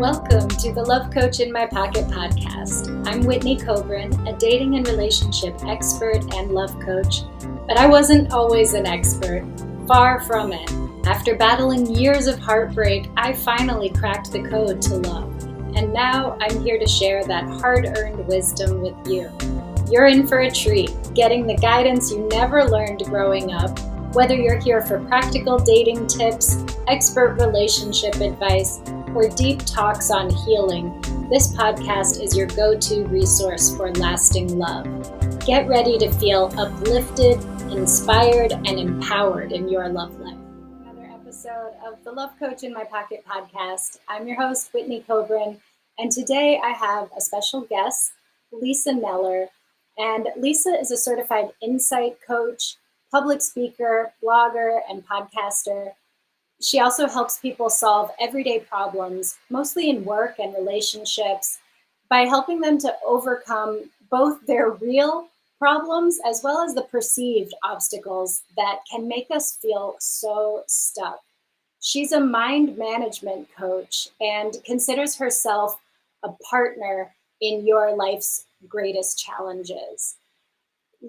Welcome to the Love Coach in My Pocket podcast. I'm Whitney Kobrin, a dating and relationship expert and love coach, but I wasn't always an expert. Far from it. After battling years of heartbreak, I finally cracked the code to love. And now I'm here to share that hard-earned wisdom with you. You're in for a treat, getting the guidance you never learned growing up. Whether you're here for practical dating tips, expert relationship advice, or deep talks on healing, this podcast is your go-to resource for lasting love. Get ready to feel uplifted, inspired, and empowered in your love life. Another episode of the Love Coach in My Pocket podcast. I'm your host, Whitney Kobrin, and today I have a special guest, Lisa Kneller. And Lisa is a certified insight coach, public speaker, blogger, and podcaster. She also helps people solve everyday problems, mostly in work and relationships, by helping them to overcome both their real problems as well as the perceived obstacles that can make us feel so stuck. She's a mind management coach and considers herself a partner in your life's greatest challenges.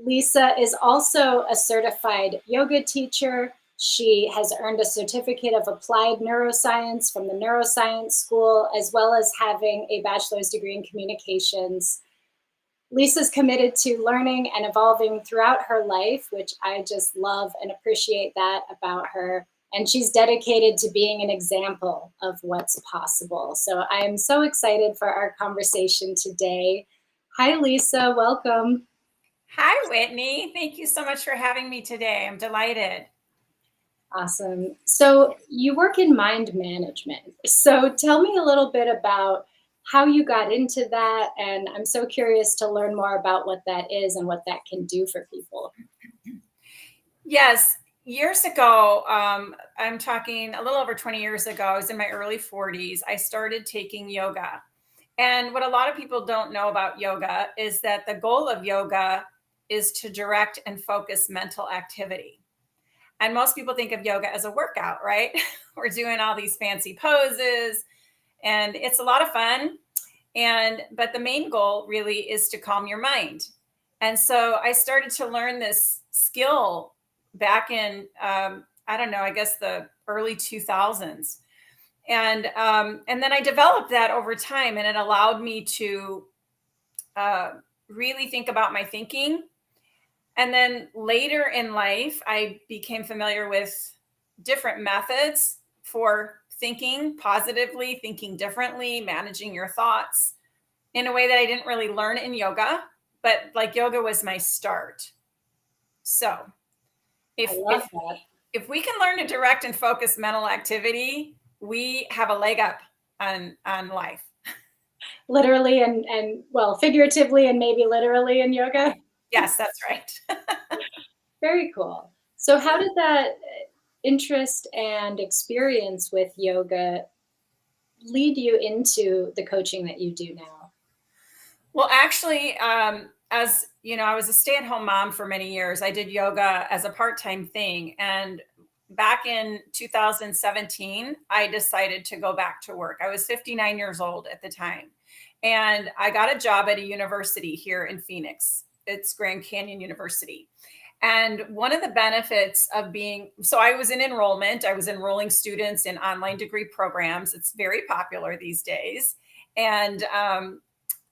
Lisa is also a certified yoga teacher. She has earned a certificate of applied neuroscience from the neuroscience school, as well as having a bachelor's degree in communications. Lisa's committed to learning and evolving throughout her life, which I just love and appreciate that about her. And she's dedicated to being an example of what's possible. So I am so excited for our conversation today. Hi, Lisa. Welcome. Hi, Whitney. Thank you so much for having me today. I'm delighted. Awesome. So you work in mind management. So tell me a little bit about how you got into that. And I'm so curious to learn more about what that is and what that can do for people. Yes. Years ago, I'm talking a little over 20 years ago, I was in my early 40s. I started taking yoga. And what a lot of people don't know about yoga is that the goal of yoga is to direct and focus mental activity. And most people think of yoga as a workout, right? We're doing all these fancy poses and it's a lot of fun. But the main goal really is to calm your mind. And so I started to learn this skill back in, I guess the early 2000s. And then I developed that over time, and it allowed me to really think about my thinking. And then later in life, I became familiar with different methods for thinking positively, thinking differently, managing your thoughts in a way that I didn't really learn in yoga, but like yoga was my start. So if we can learn to direct and focus mental activity, we have a leg up on life. Literally and well, figuratively and maybe literally in yoga. Yes, that's right. Very cool. So how did that interest and experience with yoga lead you into the coaching that you do now? Well, actually, as you know, I was a stay-at-home mom for many years. I did yoga as a part-time thing. And back in 2017, I decided to go back to work. I was 59 years old at the time. And I got a job at a university here in Phoenix. It's Grand Canyon University. And one of the benefits of so I was in enrollment. I was enrolling students in online degree programs. It's very popular these days. And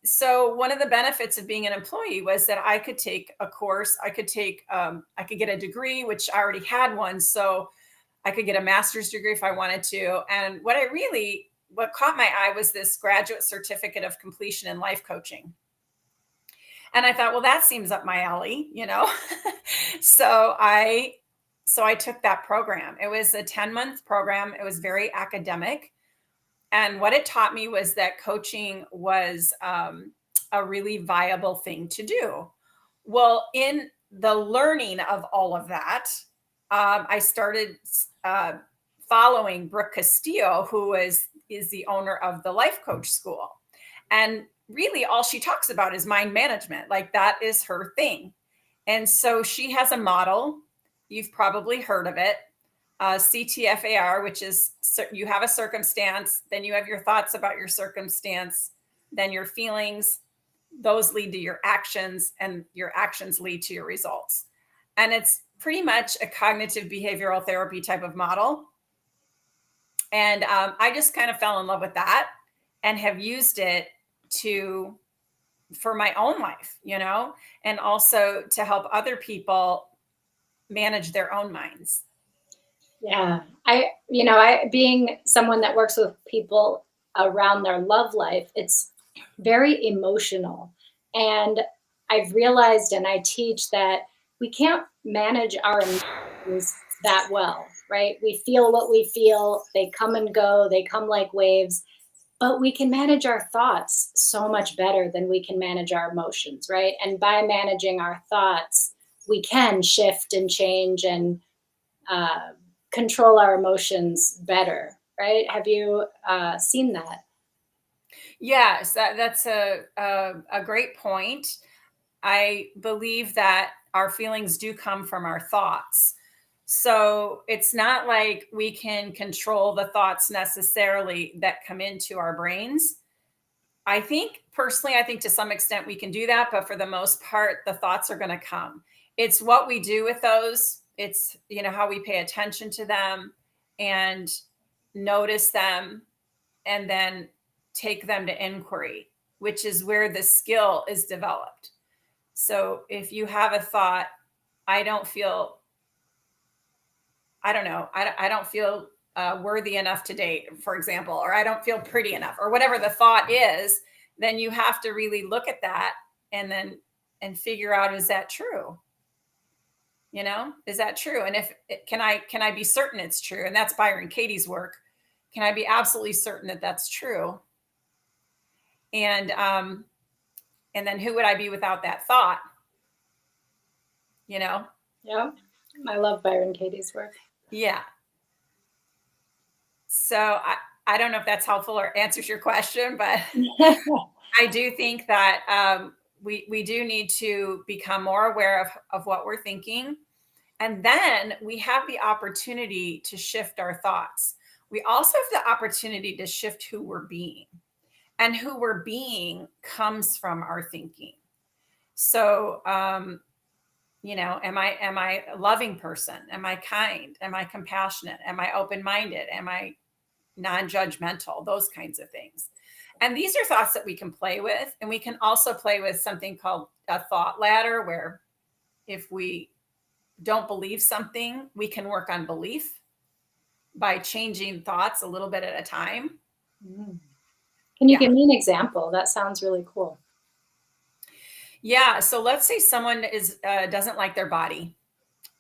so one of the benefits of being an employee was that I could take a course. I could get a degree, which I already had one. So I could get a master's degree if I wanted to. And what caught my eye was this graduate certificate of completion in life coaching. And I thought, well, that seems up my alley, you know? So I took that program. It was a 10-month program. It was very academic. And what it taught me was that coaching was a really viable thing to do. Well, in the learning of all of that, I started following Brooke Castillo, who is the owner of the Life Coach School. And really all she talks about is mind management. Like that is her thing. And so she has a model. You've probably heard of it. CTFAR, which is you have a circumstance, then you have your thoughts about your circumstance, then your feelings, those lead to your actions, and your actions lead to your results. And it's pretty much a cognitive behavioral therapy type of model. And I just kind of fell in love with that and have used it for my own life, and also to help other people manage their own minds. Yeah. I being someone that works with people around their love life, it's very emotional. And I've realized and I teach that we can't manage our emotions that well, right? We feel what we feel, they come and go, they come like waves, but we can manage our thoughts so much better than we can manage our emotions, right? And by managing our thoughts, we can shift and change and uh, control our emotions better, right? Have you seen that? Yes, that's a great point. I believe that our feelings do come from our thoughts. So it's not like we can control the thoughts necessarily that come into our brains. I think personally, I think to some extent we can do that, but for the most part, the thoughts are going to come. It's what we do with those. It's, how we pay attention to them and notice them and then take them to inquiry, which is where the skill is developed. So if you have a thought, I don't feel, I don't know, I don't feel worthy enough to date, for example, or I don't feel pretty enough, or whatever the thought is, then you have to really look at that and figure out, is that true? Is that true? And if can I be certain it's true? And that's Byron Katie's work. Can I be absolutely certain that that's true? And then who would I be without that thought? Yeah, I love Byron Katie's work. Yeah. So I don't know if that's helpful or answers your question, but I do think that we do need to become more aware of what we're thinking. And then we have the opportunity to shift our thoughts. We also have the opportunity to shift who we're being. And who we're being comes from our thinking. So, am I a loving person? Am I kind? Am I compassionate? Am I open-minded? Am I non-judgmental? Those kinds of things. And these are thoughts that we can play with. And we can also play with something called a thought ladder, where if we don't believe something, we can work on belief by changing thoughts a little bit at a time. Can you give me an example? That sounds really cool. Yeah. So let's say someone doesn't like their body.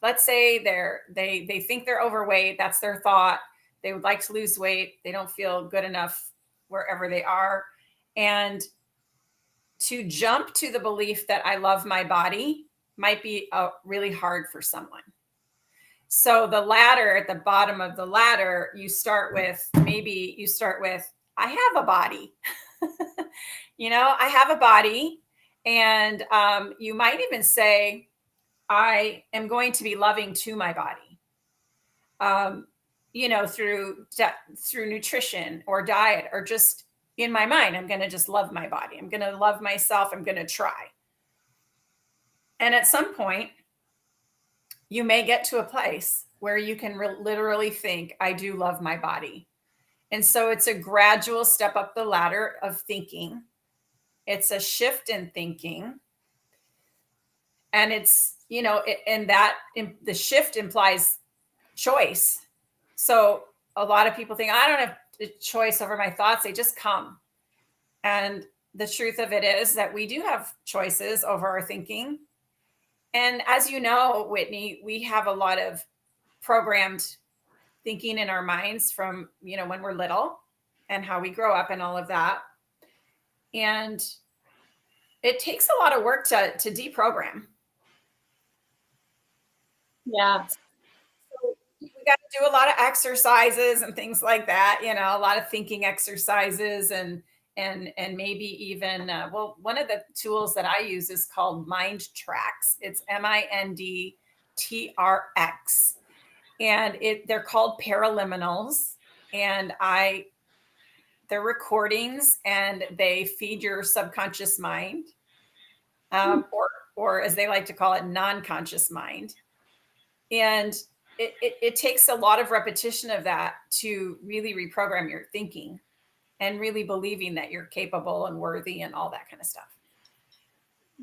Let's say they think they're overweight. That's their thought. They would like to lose weight. They don't feel good enough wherever they are. And to jump to the belief that I love my body might be really hard for someone. So the ladder, at the bottom of the ladder, maybe you start with, I have a body. I have a body. And you might even say, I am going to be loving to my body, through nutrition or diet, or just in my mind, I'm going to just love my body. I'm going to love myself. I'm going to try. And at some point, you may get to a place where you can literally think, I do love my body. And so it's a gradual step up the ladder of thinking. It's a shift in thinking. And it's, the shift implies choice. So a lot of people think, I don't have a choice over my thoughts. They just come. And the truth of it is that we do have choices over our thinking. And as you know, Whitney, we have a lot of programmed thinking in our minds from, when we're little and how we grow up and all of that. And it takes a lot of work to deprogram. Yeah. So we got to do a lot of exercises and things like that, a lot of thinking exercises and maybe even, one of the tools that I use is called Mind Tracks. It's MINDTRX. and they're called paraliminals, and they're recordings, and they feed your subconscious mind, or as they like to call it, non-conscious mind. And it takes a lot of repetition of that to really reprogram your thinking and really believing that you're capable and worthy and all that kind of stuff.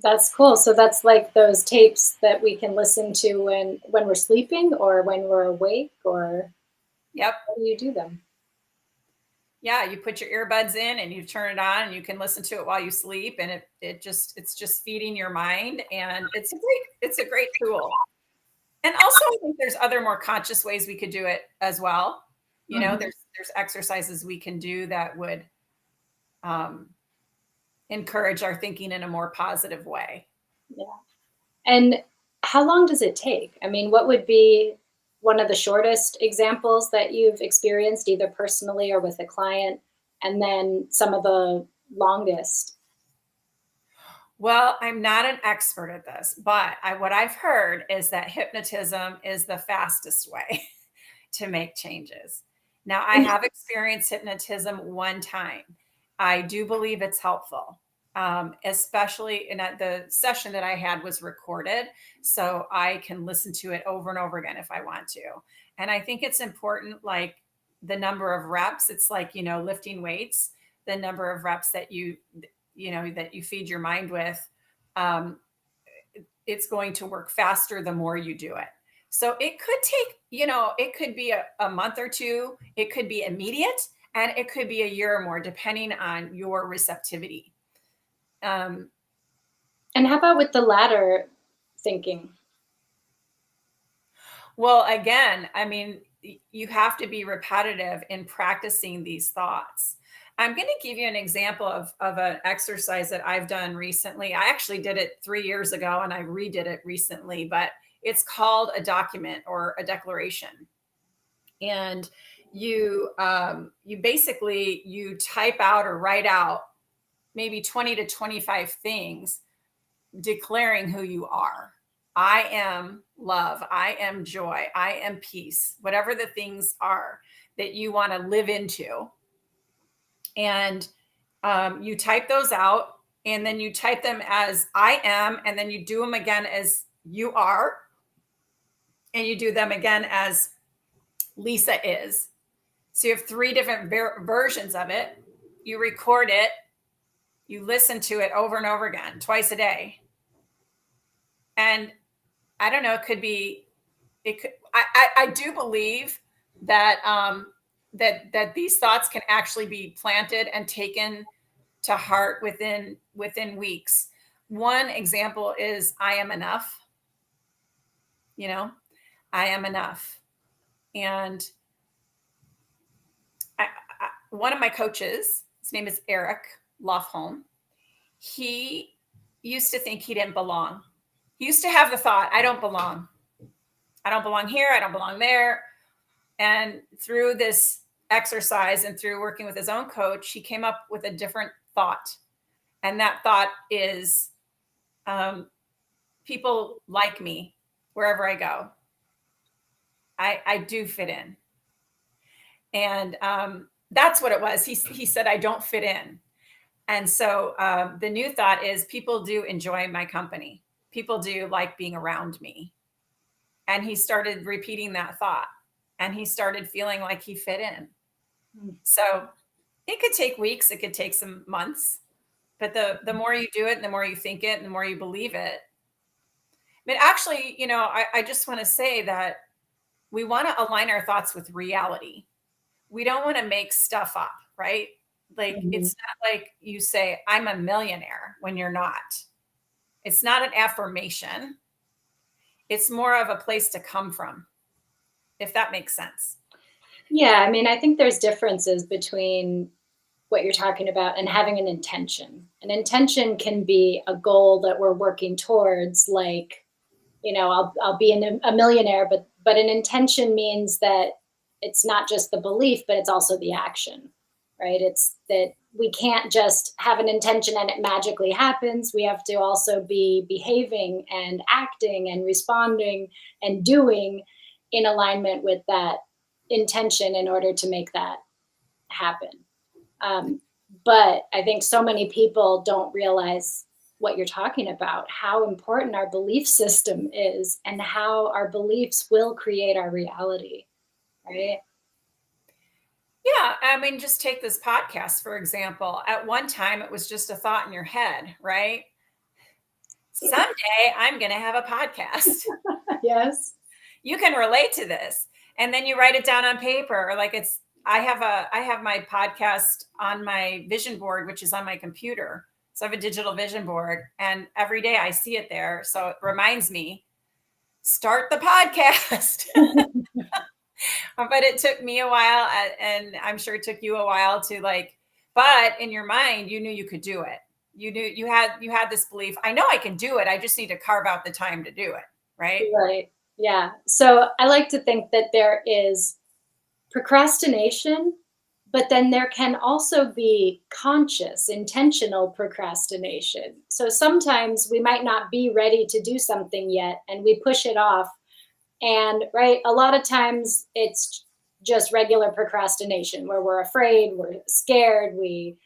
That's cool. So that's like those tapes that we can listen to when we're sleeping or when we're awake, or Yep. how do you do them? Yeah, you put your earbuds in and you turn it on and you can listen to it while you sleep, and it's just feeding your mind, and it's a great tool. And also, I think there's other more conscious ways we could do it as well. You know, there's exercises we can do that would encourage our thinking in a more positive way. Yeah. And how long does it take? I mean, what would be one of the shortest examples that you've experienced, either personally or with a client, and then some of the longest? Well, I'm not an expert at this, but what I've heard is that hypnotism is the fastest way to make changes. Now, I have experienced hypnotism one time. I do believe it's helpful, especially in the session that I had was recorded, so I can listen to it over and over again if I want to. And I think it's important, like the number of reps. It's like, lifting weights, the number of reps that you feed your mind with, it's going to work faster the more you do it. So it could take, it could be a month or two, it could be immediate, and it could be a year or more, depending on your receptivity. And how about with the latter thinking? Well, again, I mean, you have to be repetitive in practicing these thoughts. I'm going to give you an example of an exercise that I've done recently. I actually did it 3 years ago and I redid it recently, but it's called a document or a declaration. And you basically you type out or write out maybe 20 to 25 things declaring who you are. I am love. I am joy. I am peace. Whatever the things are that you want to live into. And you type those out, and then you type them as I am, and then you do them again as you are, and you do them again as Lisa is. So you have 3 different versions of it. You record it. You listen to it over and over again, twice a day. And I don't know, I do believe that that these thoughts can actually be planted and taken to heart within weeks. One example is I am enough. I am enough. And one of my coaches, his name is Eric Lofholm, he used to think he didn't belong. He used to have the thought, I don't belong. I don't belong here. I don't belong there. And through this exercise and through working with his own coach, he came up with a different thought. And that thought is, people like me wherever I go. I do fit in. And that's what it was. He said, I don't fit in. And so the new thought is people do enjoy my company. People do like being around me. And he started repeating that thought, and he started feeling like he fit in. So it could take weeks, it could take some months, but the more you do it, and the more you think it, and the more you believe it. But actually, I just want to say that we want to align our thoughts with reality. We don't want to make stuff up, right? Like It's not like you say, I'm a millionaire when you're not. It's not an affirmation. It's more of a place to come from, if that makes sense. Yeah, I mean, I think there's differences between what you're talking about and having an intention. An intention can be a goal that we're working towards, like, I'll be a millionaire, but an intention means that it's not just the belief, but it's also the action, right? It's that we can't just have an intention and it magically happens. We have to also be behaving and acting and responding and doing. in alignment with that intention in order to make that happen. But I think so many people don't realize what you're talking about, how important our belief system is and how our beliefs will create our reality, right? Yeah, I mean, just take this podcast, for example. At one time, it was just a thought in your head, right? Someday I'm going to have a podcast. Yes. You can relate to this. And then you write it down on paper. Like I have my podcast on my vision board, which is on my computer. So I have a digital vision board, and every day I see it there. So it reminds me, start the podcast. But it took me a while, and I'm sure it took you a while to but in your mind, you knew you could do it. You knew you had this belief, I know I can do it. I just need to carve out the time to do it. Right. Right. Yeah. So I like to think that there is procrastination, but then there can also be conscious, intentional procrastination. So sometimes we might not be ready to do something yet and we push it off. And right, a lot of times it's just regular procrastination where we're afraid, we're scared, we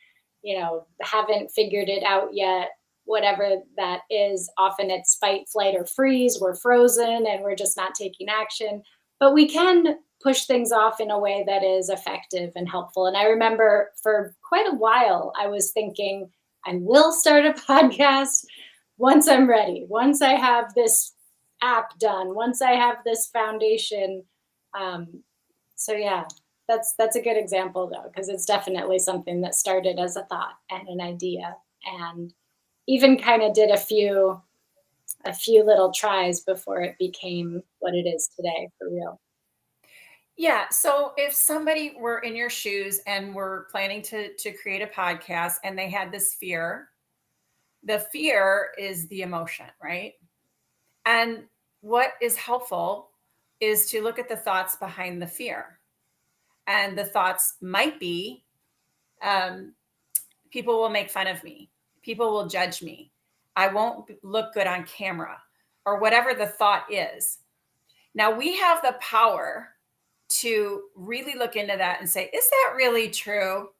haven't figured it out yet. Whatever that is, often it's fight, flight, or freeze. We're frozen and we're just not taking action. But we can push things off in a way that is effective and helpful. And I remember for quite a while, I was thinking, I will start a podcast once I'm ready, once I have this app done, once I have this foundation. Um, so yeah, that's a good example though, because it's definitely something that started as a thought and an idea, and even kind of did a few little tries before it became what it is today for real. Yeah. So if somebody were in your shoes and were planning to create a podcast and they had this fear, the fear is the emotion, right? And what is helpful is to look at the thoughts behind the fear. And the thoughts might be, um, people will make fun of me, people will judge me, I won't look good on camera, or whatever the thought is. Now we have the power to really look into that and say, is that really true?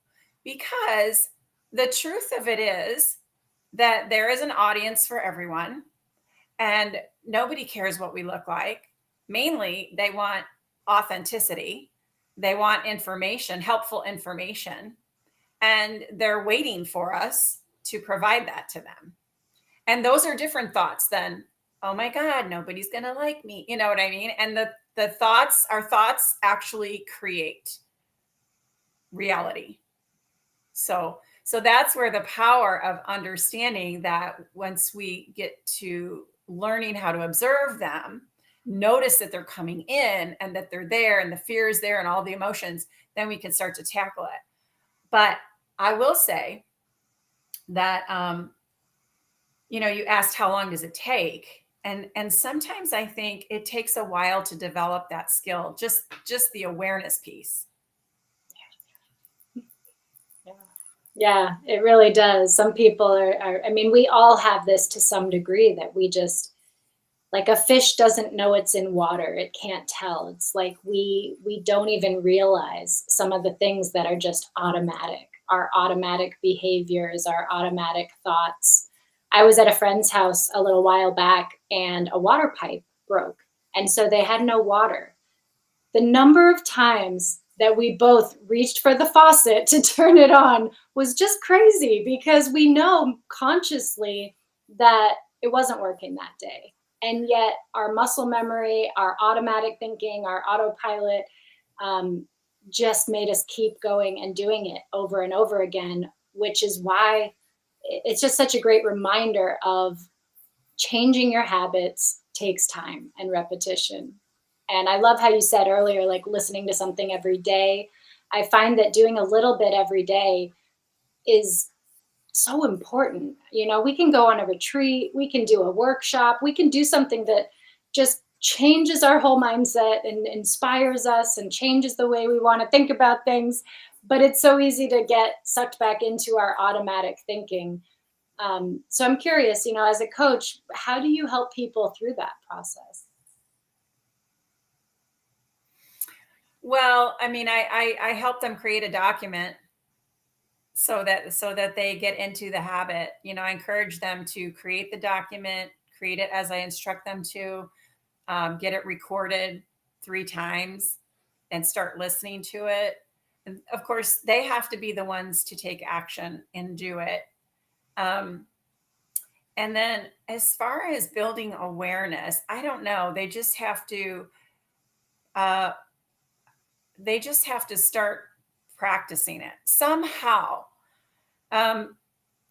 Because the truth of it is that there is an audience for everyone, and nobody cares what we look like. Mainly, they want authenticity, they want information, helpful information, and they're waiting for us to provide that to them. And those are different thoughts than, oh my God, nobody's going to like me. You know what I mean? And the thoughts, our thoughts actually create reality. So that's where the power of understanding that once we get to learning how to observe them, notice that they're coming in and that they're there and the fear is there and all the emotions, then we can start to tackle it. But I will say that, you asked how long does it take? And sometimes I think it takes a while to develop that skill, just the awareness piece. Yeah. Yeah, it really does. Some people I mean, we all have this to some degree that we just, like a fish doesn't know it's in water. It can't tell. It's like we don't even realize some of the things that are just automatic, our automatic behaviors, our automatic thoughts. I was at a friend's house a little while back and a water pipe broke. And so they had no water. The number of times that we both reached for the faucet to turn it on was just crazy because we know consciously that it wasn't working that day. And yet, our muscle memory, our automatic thinking, our autopilot um, just made us keep going and doing it over and over again, which is why it's just such a great reminder of changing your habits takes time and repetition. And I love how you said earlier, like listening to something every day. I find that doing a little bit every day is so important. We can go on a retreat, we can do a workshop, we can do something that just changes our whole mindset and inspires us and changes the way we want to think about things. But it's so easy to get sucked back into our automatic thinking. So I'm curious, as a coach, how do you help people through that process? Well, I mean, I help them create a document so that they get into the habit. I encourage them to create the document, create it as I instruct them to, get it recorded 3 times, and start listening to it. And of course, they have to be the ones to take action and do it. Um, and then, as far as building awareness, I don't know. Uh, they just have to start practicing it somehow. Um,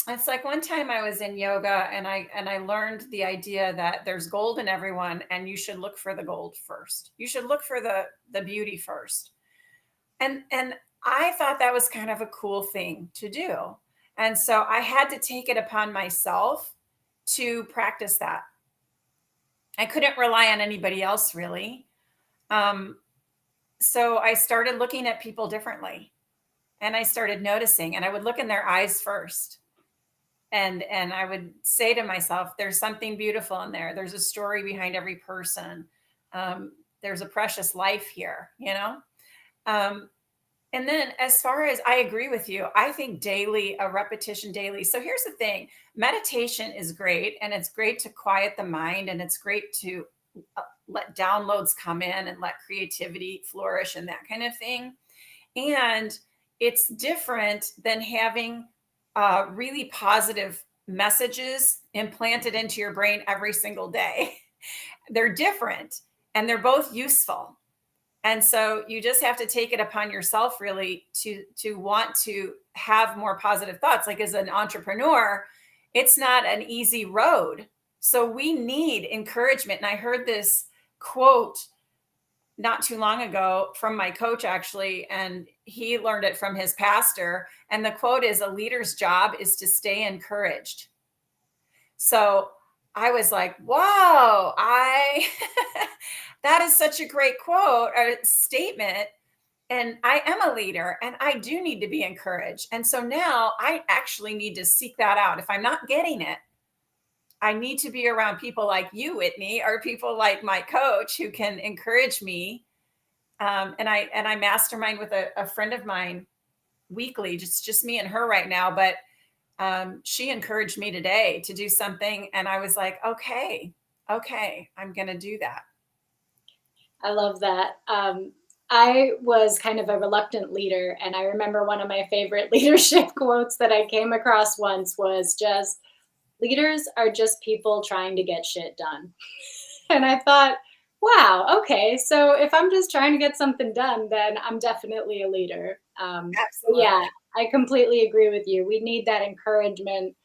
it's like one time I was in yoga, and I learned the idea that there's gold in everyone, and you should look for the gold first. You should look for the beauty first. And I thought that was kind of a cool thing to do. And so I had to take it upon myself to practice that. I couldn't rely on anybody else really. Um, so I started looking at people differently, and I started noticing, and I would look in their eyes first. And I would say to myself, there's something beautiful in there. There's a story behind every person. There's a precious life here. Um, and then, as far as, I agree with you, I think daily, a repetition daily. So here's the thing: meditation is great, and it's great to quiet the mind, and it's great to let downloads come in and let creativity flourish and that kind of thing. And it's different than having really positive messages implanted into your brain every single day. They're different, and they're both useful. And so you just have to take it upon yourself really to want to have more positive thoughts. Like, as an entrepreneur, it's not an easy road. So we need encouragement. And I heard this quote not too long ago from my coach, actually, and he learned it from his pastor. And the quote is, a leader's job is to stay encouraged. So I was like, wow, I that is such a great quote or statement. And I am a leader, and I do need to be encouraged. And so now I actually need to seek that out. If I'm not getting it, I need to be around people like you, Whitney, or people like my coach who can encourage me. And I mastermind with a friend of mine weekly, just me and her right now. But she encouraged me today to do something, and I was like, okay, I'm going to do that. I love that. I was kind of a reluctant leader, and I remember one of my favorite leadership quotes that I came across once was just, leaders are just people trying to get shit done. And I thought, wow, okay, so if I'm just trying to get something done, then I'm definitely a leader. Yeah, Absolutely. I completely agree with you. We need that encouragement.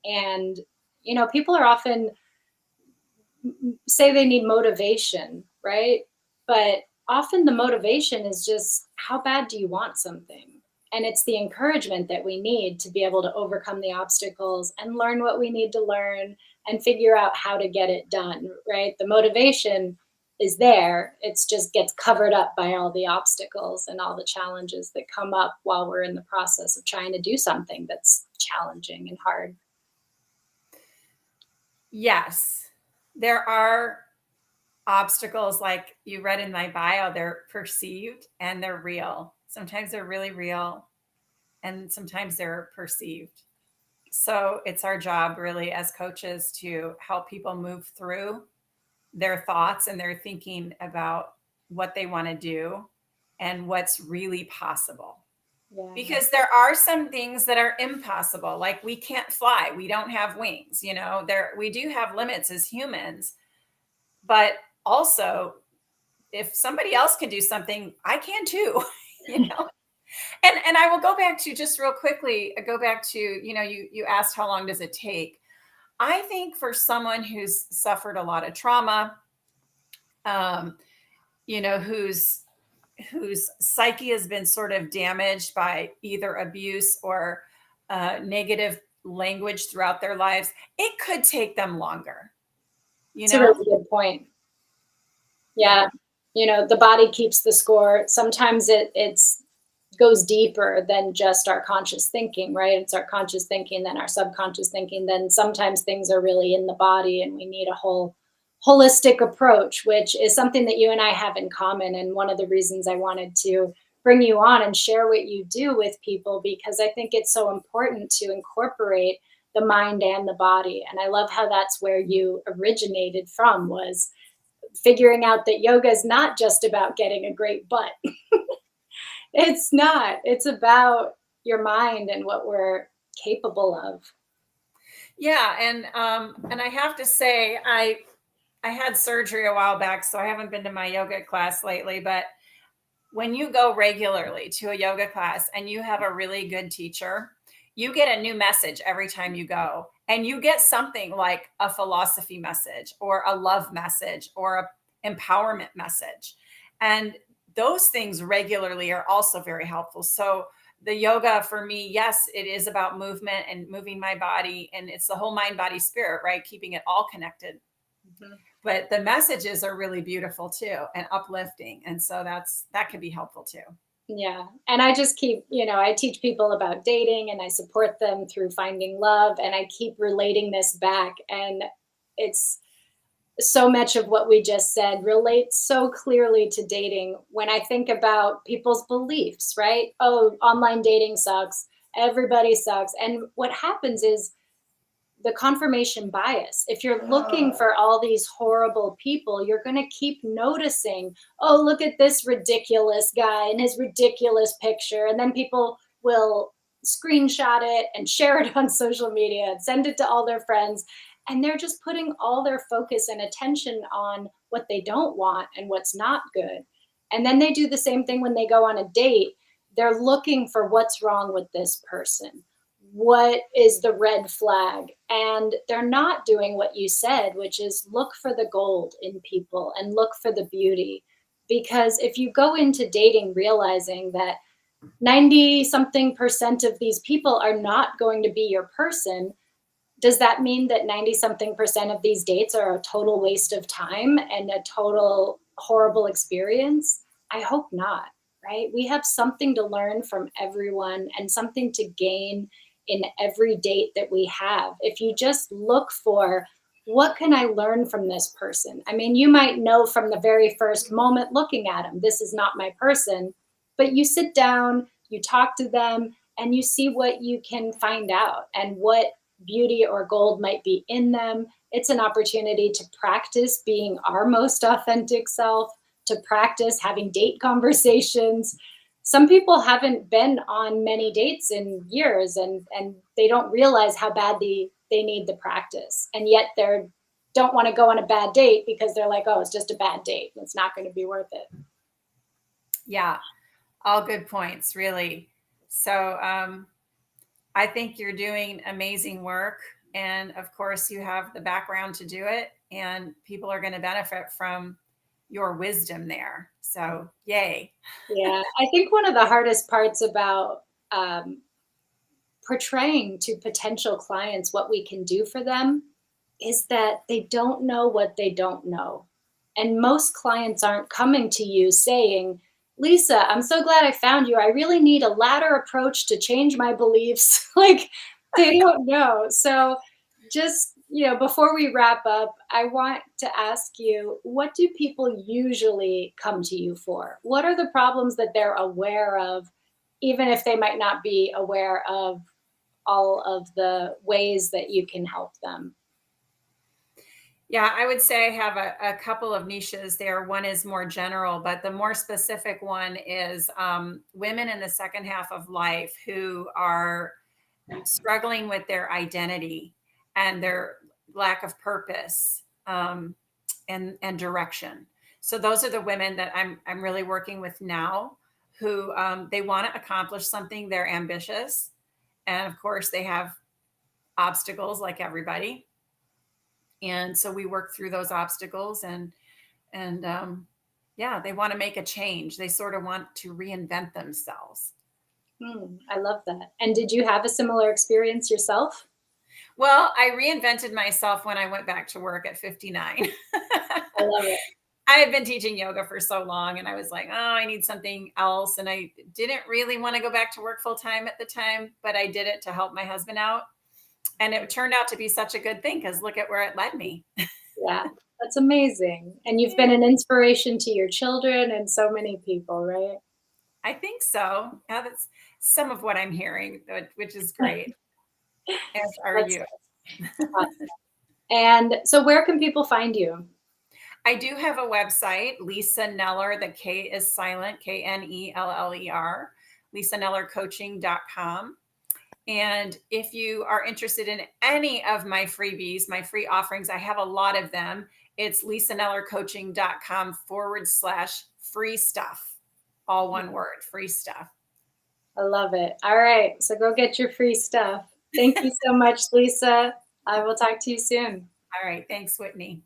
And, people are often say they need motivation, right? But often the motivation is just, how bad do you want something? And it's the encouragement that we need to be able to overcome the obstacles and learn what we need to learn and figure out how to get it done, right? The motivation is there. It's just gets covered up by all the obstacles and all the challenges that come up while we're in the process of trying to do something that's challenging and hard. Yes, there are obstacles, like you read in my bio. They're perceived and they're real. Sometimes they're really real, and sometimes they're perceived. So it's our job, really, as coaches, to help people move through their thoughts and their thinking about what they want to do and what's really possible. Yeah. Because there are some things that are impossible, like we can't fly, we don't have wings. There, we do have limits as humans. But also, if somebody else can do something, I can too. you know and I will go back to, just real quickly, go back to, you asked how long does it take. I think for someone who's suffered a lot of trauma, um, whose psyche has been sort of damaged by either abuse or negative language throughout their lives, it could take them longer. you It's a know really good point. yeah. Yeah. The body keeps the score. Sometimes it's goes deeper than just our conscious thinking, right? It's our conscious thinking, then our subconscious thinking. Then sometimes things are really in the body and we need a whole holistic approach, which is something that you and I have in common. And one of the reasons I wanted to bring you on and share what you do with people, because I think it's so important to incorporate the mind and the body. And I love how that's where you originated from, was figuring out that yoga is not just about getting a great butt. It's not. It's about your mind and what we're capable of. Yeah, and I have to say, I had surgery a while back, so I haven't been to my yoga class lately, but when you go regularly to a yoga class and you have a really good teacher, you get a new message every time you go. And you get something like a philosophy message or a love message or a empowerment message. And those things regularly are also very helpful. So the yoga for me, yes, it is about movement and moving my body, and it's the whole mind, body, spirit, right? Keeping it all connected. Mhm. But the messages are really beautiful too and uplifting. And so that can be helpful too. Yeah. And I just keep, I teach people about dating and I support them through finding love. And I keep relating this back. And it's so much of what we just said relates so clearly to dating when I think about people's beliefs, right? Oh, online dating sucks. Everybody sucks. And what happens is the confirmation bias. If you're looking for all these horrible people, you're going to keep noticing, oh, look at this ridiculous guy and his ridiculous picture. And then people will screenshot it and share it on social media and send it to all their friends. And they're just putting all their focus and attention on what they don't want and what's not good. And then they do the same thing when they go on a date. They're looking for what's wrong with this person, what is the red flag, and they're not doing what you said, which is look for the gold in people and look for the beauty. Because if you go into dating realizing that 90 something percent of these people are not going to be your person, does that mean that 90 something percent of these dates are a total waste of time and a total horrible experience? I hope not, right? We have something to learn from everyone and something to gain in every date that we have. If you just look for, what can I learn from this person? I mean, you might know from the very first moment looking at them, this is not my person, but you sit down, you talk to them, and you see what you can find out and what beauty or gold might be in them. It's an opportunity to practice being our most authentic self, to practice having date conversations. Some people haven't been on many dates in years, and they don't realize how badly they need the practice. And yet they don't want to go on a bad date because they're like, oh, it's just a bad date. It's not going to be worth it. Yeah, all good points, really. So I think you're doing amazing work. And of course, you have the background to do it, and people are going to benefit from your wisdom there. So, yay. Yeah, I think one of the hardest parts about portraying to potential clients what we can do for them is that they don't know what they don't know. And most clients aren't coming to you saying, Lisa, I'm so glad I found you. I really need a ladder approach to change my beliefs. Like, they don't know. So, just, before we wrap up, I want to ask you, what do people usually come to you for? What are the problems that they're aware of, even if they might not be aware of all of the ways that you can help them? Yeah, I would say I have a couple of niches there. One is more general, but the more specific one is women in the second half of life who are struggling with their identity and their lack of purpose, and direction. So those are the women that I'm really working with now, who they want to accomplish something. They're ambitious, and of course they have obstacles like everybody. And so we work through those obstacles, and yeah, they want to make a change. They sort of want to reinvent themselves. I love that. And did you have a similar experience yourself? Well, I reinvented myself when I went back to work at 59. I love it. I had been teaching yoga for so long, and I was like, oh, I need something else. And I didn't really want to go back to work full time at the time, but I did it to help my husband out. And it turned out to be such a good thing because look at where it led me. Yeah. That's amazing. And you've been Yeah, an inspiration to your children and so many people, right? I think so. Yeah, that's some of what I'm hearing, which is great, as are That's you. awesome. And so where can people find you? I do have a website, Lisa Kneller. The K is silent, Kneller, lisanellercoaching.com. And if you are interested in any of my freebies, my free offerings, I have a lot of them. It's lisanellercoaching.com/free stuff. All one word, free stuff. I love it. All right. So go get your free stuff. Thank you so much, Lisa. I will talk to you soon. All right. Thanks, Whitney.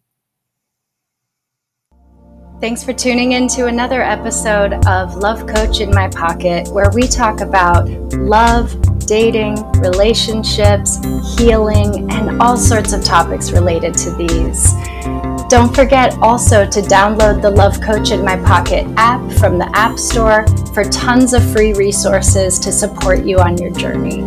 Thanks for tuning in to another episode of Love Coach in My Pocket, where we talk about love, dating, relationships, healing, and all sorts of topics related to these. Don't forget also to download the Love Coach in My Pocket app from the App Store for tons of free resources to support you on your journey.